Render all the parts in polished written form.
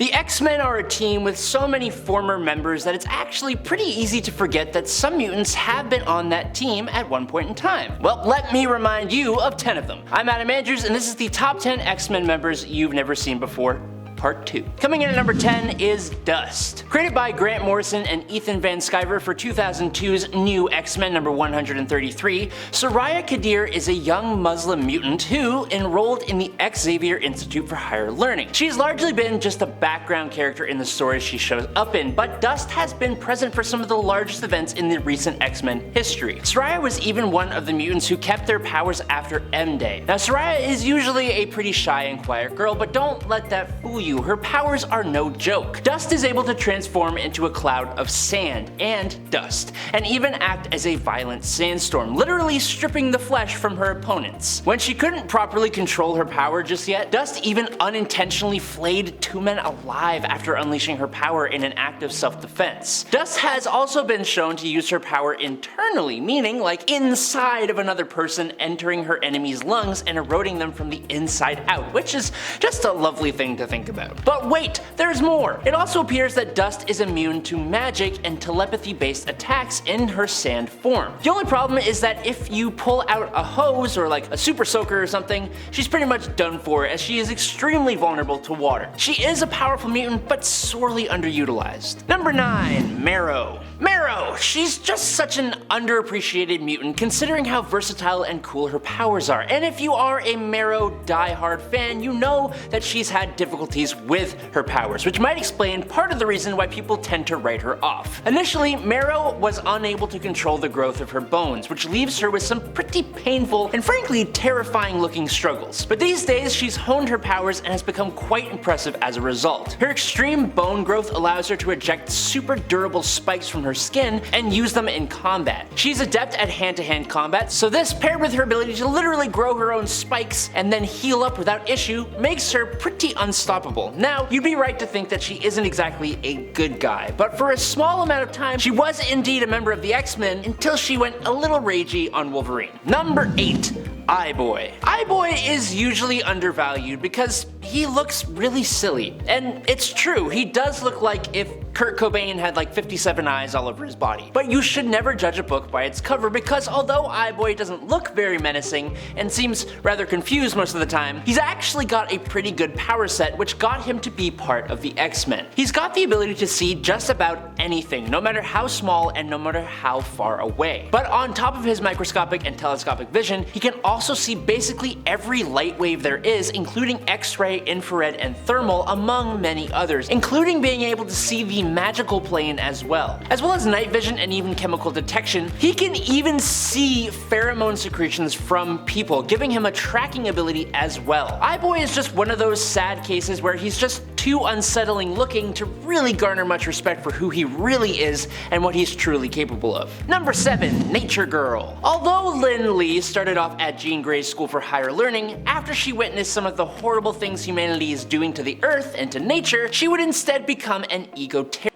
The X-Men are a team with so many former members that it's actually pretty easy to forget that some mutants have been on that team at one point in time. Well, let me remind you of 10 of them. I'm Adam Andrews, and this is the top 10 X-Men members you've never seen before. Part 2. Coming in at number 10 is Dust. Created by Grant Morrison and Ethan Van Sciver for 2002's New X-Men number 133, Soraya Kadir is a young Muslim mutant who enrolled in the Xavier Institute for Higher Learning. She's largely been just a background character in the stories she shows up in, but Dust has been present for some of the largest events in the recent X-Men history. Soraya was even one of the mutants who kept their powers after M-Day. Now, Soraya is usually a pretty shy and quiet girl, but don't let that fool you. Her powers are no joke. Dust is able to transform into a cloud of sand and dust, and even act as a violent sandstorm, literally stripping the flesh from her opponents. When she couldn't properly control her power just yet, Dust even unintentionally flayed 2 men alive after unleashing her power in an act of self-defense. Dust has also been shown to use her power internally, meaning like inside of another person, entering her enemy's lungs and eroding them from the inside out, which is just a lovely thing to think about. But wait, there's more! It also appears that Dust is immune to magic and telepathy-based attacks in her sand form. The only problem is that if you pull out a hose or like a super soaker or something, she's pretty much done for, as she is extremely vulnerable to water. She is a powerful mutant, but sorely underutilized. Number 9. Maro. Maro! She's just such an underappreciated mutant considering how versatile and cool her powers are, and if you are a Maro diehard fan, you know that she's had difficulties with her powers, which might explain part of the reason why people tend to write her off. Initially, Maro was unable to control the growth of her bones, which leaves her with some pretty painful and frankly terrifying looking struggles. But these days, she's honed her powers and has become quite impressive as a result. Her extreme bone growth allows her to eject super durable spikes from her skin and use them in combat. She's adept at hand-to-hand combat, so this, paired with her ability to literally grow her own spikes and then heal up without issue, makes her pretty unstoppable. Now, you'd be right to think that she isn't exactly a good guy, but for a small amount of time, she was indeed a member of the X-Men until she went a little ragey on Wolverine. Number 8. Eyeboy. Eyeboy is usually undervalued because he looks really silly. And it's true, he does look like if Kurt Cobain had like 57 eyes all over his body. But you should never judge a book by its cover, because although Eyeboy doesn't look very menacing and seems rather confused most of the time, he's actually got a pretty good power set which got him to be part of the X-Men. He's got the ability to see just about anything, no matter how small and no matter how far away. But on top of his microscopic and telescopic vision, he can also see basically every light wave there is, including X-ray, infrared, and thermal, among many others, including being able to see the magical plane as well as night vision and even chemical detection. He can even see pheromone secretions from people, giving him a tracking ability as well. Eyeboy is just one of those sad cases where he's just too unsettling looking to really garner much respect for who he really is and what he's truly capable of. Number 7. Nature Girl. Although Lynn Lee started off at Jean Grey's School for Higher Learning, after she witnessed some of the horrible things humanity is doing to the earth and to nature, she would instead become an ego-terrorist,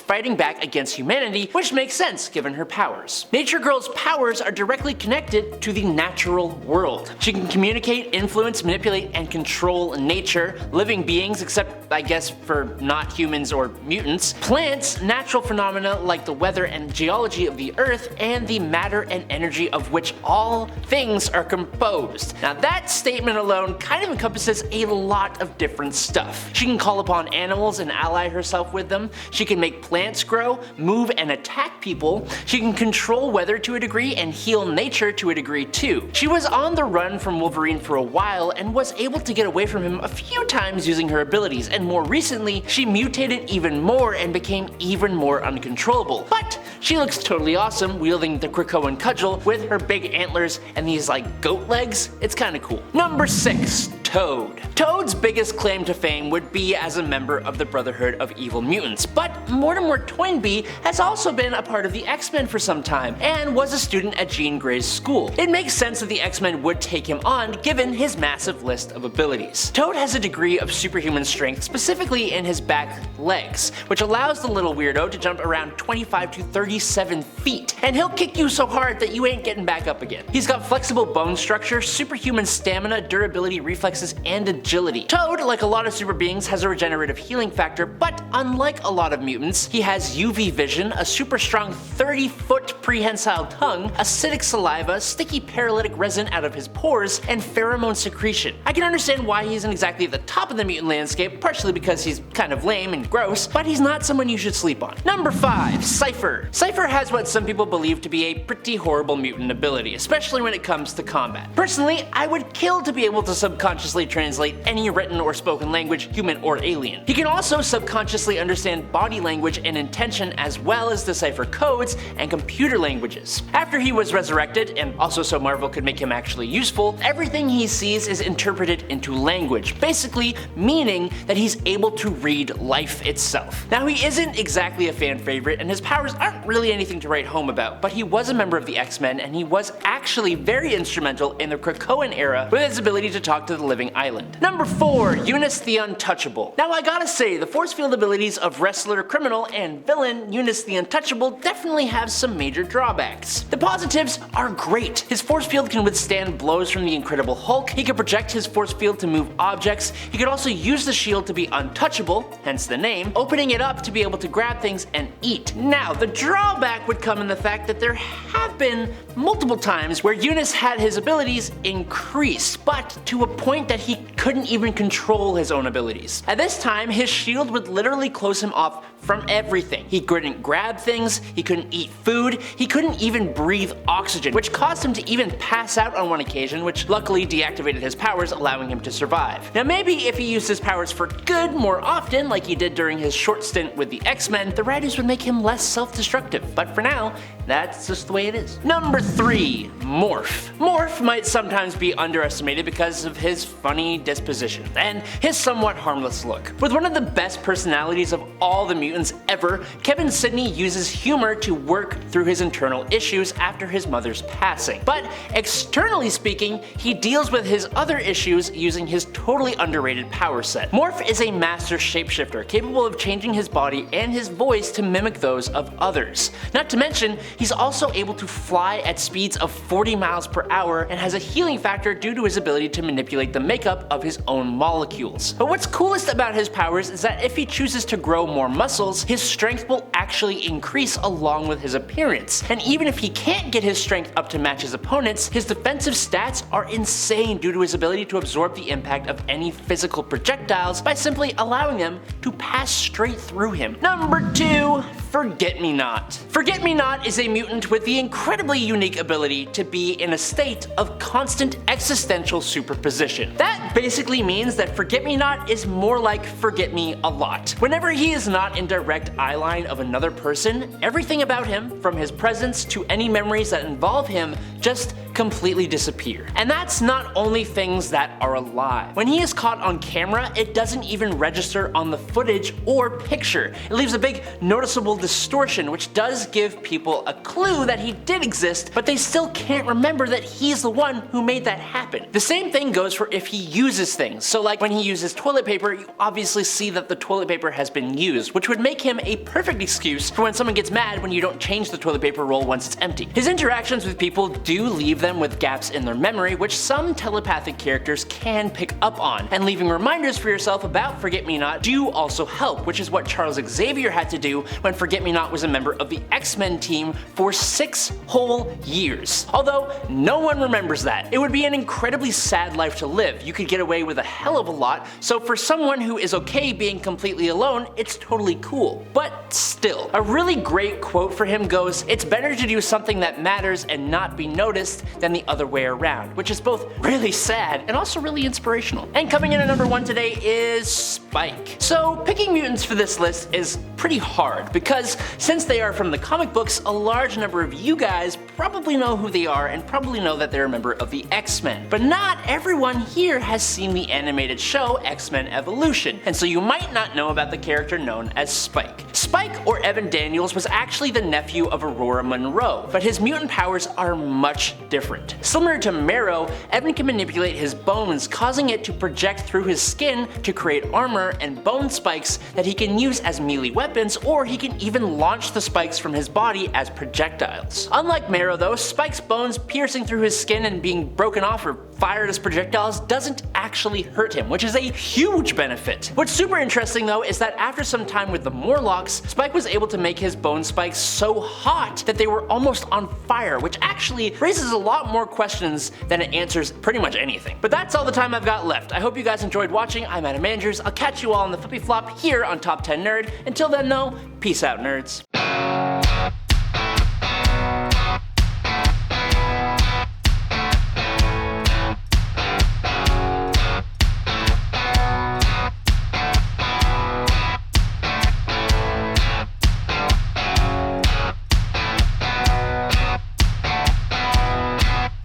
fighting back against humanity, which makes sense given her powers. Nature Girl's powers are directly connected to the natural world. She can communicate, influence, manipulate, and control nature, living beings, except I guess for not humans or mutants, plants, natural phenomena like the weather and geology of the earth, and the matter and energy of which all things are composed. Now that statement alone kind of encompasses a lot of different stuff. She can call upon animals and ally herself with them. She can make plants grow, move and attack people. She can control weather to a degree and heal nature to a degree too. She was on the run from Wolverine for a while and was able to get away from him a few times using her abilities, and more recently, she mutated even more and became even more uncontrollable. But she looks totally awesome wielding the Krakoan cudgel with her big antlers and these like goat legs. It's kinda cool. Number 6. Toad. Toad's biggest claim to fame would be as a member of the Brotherhood of Evil Mutants, but Mortimer Toynbee has also been a part of the X-Men for some time, and was a student at Jean Grey's school. It makes sense that the X-Men would take him on given his massive list of abilities. Toad has a degree of superhuman strength, specifically in his back legs, which allows the little weirdo to jump around 25 to 30 37 feet, and he'll kick you so hard that you ain't getting back up again. He's got flexible bone structure, superhuman stamina, durability, reflexes, and agility. Toad, like a lot of super beings, has a regenerative healing factor, but unlike a lot of mutants, he has UV vision, a super strong 30-foot prehensile tongue, acidic saliva, sticky paralytic resin out of his pores, and pheromone secretion. I can understand why he isn't exactly at the top of the mutant landscape, partially because he's kind of lame and gross, but he's not someone you should sleep on. Number 5. Cipher. Cipher has what some people believe to be a pretty horrible mutant ability, especially when it comes to combat. Personally, I would kill to be able to subconsciously translate any written or spoken language, human or alien. He can also subconsciously understand body language and intention, as well as decipher codes and computer languages. After he was resurrected, and also so Marvel could make him actually useful, everything he sees is interpreted into language, basically meaning that he's able to read life itself. Now, he isn't exactly a fan favorite, and his powers aren't really anything to write home about, but he was a member of the X-Men, and he was actually very instrumental in the Krakoan era with his ability to talk to the living island. Number 4. Unice the Untouchable. Now, I gotta say, the force field abilities of wrestler, criminal, and villain Unice the Untouchable definitely have some major drawbacks. The positives are great. His force field can withstand blows from the Incredible Hulk, he can project his force field to move objects, he could also use the shield to be untouchable, hence the name, opening it up to be able to grab things and eat. Now, the drawback would come in the fact that there have been multiple times where Unice had his abilities increased, but to a point that he couldn't even control his own abilities. At this time, his shield would literally close him off from everything. He couldn't grab things, he couldn't eat food, he couldn't even breathe oxygen, which caused him to even pass out on one occasion, which luckily deactivated his powers, allowing him to survive. Now, maybe if he used his powers for good more often, like he did during his short stint with the X-Men, the writers would make him less self-destructive, but for now, that's just the way it is. Number 3. Morph. Morph might sometimes be underestimated because of his funny disposition and his somewhat harmless look. With one of the best personalities of all the mutants ever, Kevin Sidney uses humor to work through his internal issues after his mother's passing. But externally speaking, he deals with his other issues using his totally underrated power set. Morph is a master shapeshifter, capable of changing his body and his voice to mimic those of others. Not to mention, he's also able to fly at speeds of 40 miles per hour and has a healing factor due to his ability to manipulate the makeup of his own molecules. But what's coolest about his powers is that if he chooses to grow more muscles, his strength will actually increase along with his appearance. And even if he can't get his strength up to match his opponents, his defensive stats are insane due to his ability to absorb the impact of any physical projectiles by simply allowing them to pass straight through him. Number 2. Forget-Me-Not. Forget-Me-Not is a mutant with the incredibly unique ability to be in a state of constant existential superposition. That basically means that Forget-Me-Not is more like Forget-Me-A-Lot. Whenever he is not in direct eyeline of another person, everything about him, from his presence to any memories that involve him, just completely disappear. And that's not only things that are alive. When he is caught on camera, it doesn't even register on the footage or picture. It leaves a big noticeable distortion, which does give people a clue that he did exist, but they still can't remember that he's the one who made that happen. The same thing goes for if he uses things. So like when he uses toilet paper, you obviously see that the toilet paper has been used, which would make him a perfect excuse for when someone gets mad when you don't change the toilet paper roll once it's empty. His interactions with people do leave them with gaps in their memory, which some telepathic characters can pick up on, and leaving reminders for yourself about Forget-Me-Not do also help, which is what Charles Xavier had to do when Forget-Me-Not was a member of the X-Men team for 6 whole years. Although no one remembers that. It would be an incredibly sad life to live. You could get away with a hell of a lot, so for someone who is okay being completely alone, it's totally cool. But still, a really great quote for him goes, "It's better to do something that matters and not be noticed than the other way around," which is both really sad and also really inspirational. And coming in at number 1 today is Spike. So picking mutants for this list is pretty hard because since they are from the comic books, a large number of you guys probably know who they are and probably know that they're a member of the X-Men. But not everyone here has seen the animated show X-Men Evolution, and so you might not know about the character known as Spike. Spike, or Evan Daniels, was actually the nephew of Aurora Monroe, but his mutant powers are much different. Similar to Maro, Evan can manipulate his bones, causing it to project through his skin to create armor and bone spikes that he can use as melee weapons, or he can even launch the spikes from his body as projectiles. Unlike Maro though, Spike's bones piercing through his skin and being broken off or fired as projectiles doesn't actually hurt him, which is a huge benefit. What's super interesting though is that after some time with the Morlocks, Spike was able to make his bone spikes so hot that they were almost on fire, which actually raises a lot more questions than it answers pretty much anything. But that's all the time I've got left. I hope you guys enjoyed watching. I'm Adam Andrews. I'll catch you all on the Flippy Flop here on Top 10 Nerd. Until then though, peace out nerds.